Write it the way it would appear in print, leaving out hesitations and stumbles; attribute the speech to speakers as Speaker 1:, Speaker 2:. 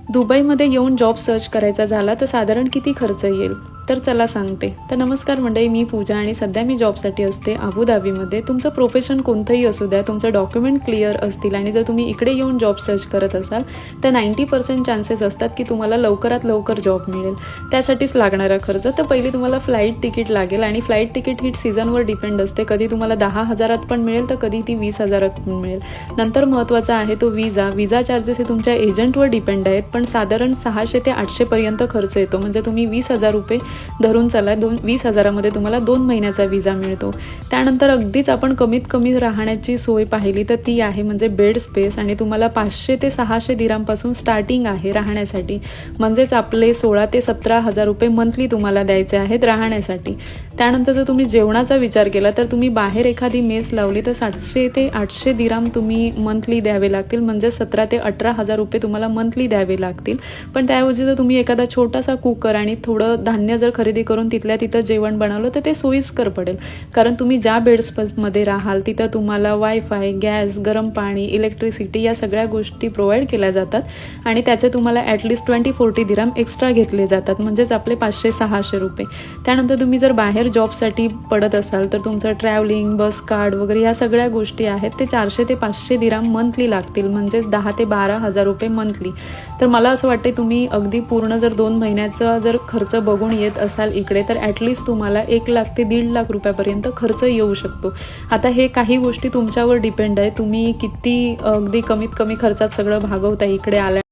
Speaker 1: दुबईमध्ये येऊन job search करायचा झाला तर साधारण किती खर्च येईल? तर चला सांगते. तर नमस्कार मंडळी, मी पूजा आणि सध्या मी जॉबसाठी असते अबुधाबीमध्ये. तुमचं प्रोफेशन कोणतंही असू द्या, तुमचं डॉक्युमेंट क्लिअर असतील आणि जर तुम्ही इकडे येऊन जॉब सर्च करत असाल तर 90% चान्सेस असतात की तुम्हाला लवकरात लवकर जॉब मिळेल. त्यासाठीच लागणारा खर्च तर पहिली तुम्हाला फ्लाईट तिकीट लागेल आणि फ्लाईट तिकीट ही सीझनवर डिपेंड असते. कधी तुम्हाला 10,000 पण मिळेल तर कधी ती 20,000 पण मिळेल. नंतर महत्त्वाचा आहे तो विजा चार्जेस हे तुमच्या एजंटवर डिपेंड आहेत, पण साधारण 600 ते 800 पर्यंत खर्च येतो. म्हणजे तुम्ही 20,000 रुपये धरून चला, 20,000मध्ये तुम्हाला 2 महिन्याचा विजा मिळतो. त्यानंतर अगदीच आपण कमीत कमी राहण्याची सोय पाहिली तर ती आहे म्हणजे बेड स्पेस, आणि तुम्हाला 500 ते 600 दिरांपासून स्टार्टिंग आहे राहण्यासाठी. म्हणजेच आपले 16 ते 17,000 रुपये मंथली तुम्हाला द्यायचे आहेत राहण्यासाठी. त्यानंतर जर तुम्ही जेवणाचा विचार केला तर तुम्ही बाहेर एखादी मेस लावली तर 700 ते 800 दिराम तुम्ही मंथली द्यावे लागतील. म्हणजे 17 ते 18,000 रुपये तुम्हाला मंथली द्यावे लागतील. पण त्याऐवजी जर तुम्ही एखादा छोटासा कुकर आणि थोडं धान्य जर खरेदी करून तिथल्या तिथं जेवण बनवलं तर ते सोयीस्कर पडेल. कारण तुम्ही ज्या बेड्समध्ये राहाल तिथं तुम्हाला वायफाय, गॅस, गरम पाणी, इलेक्ट्रिसिटी या सगळ्या गोष्टी प्रोव्हाइड केल्या जातात आणि त्याचे तुम्हाला ॲटलिस्ट 20-40 दिराम एक्स्ट्रा घेतले जातात. म्हणजेच आपले 500-600 रुपये. त्यानंतर तुम्ही जर बाहेर जॉबसाठी पडत असाल तर तुमचं ट्रॅव्हलिंग, बस कार्ड वगैरे ह्या सगळ्या गोष्टी आहेत ते 400 ते 500 दिराम मंथली लागतील. म्हणजेच 10 ते 12,000 रुपये मंथली. तर मला असं वाटते तुम्ही अगदी पूर्ण जर 2 महिन्याचा जर खर्च बघून येत असाल इकडे तर ॲटलिस्ट तुम्हाला 1 लाख ते 1.5 लाख रुपयापर्यंत खर्च येऊ शकतो. आता हे काही गोष्टी तुमच्यावर डिपेंड आहे, तुम्ही किती अगदी कमीत कमी खर्चात सगळं भागवता इकडे आल्या.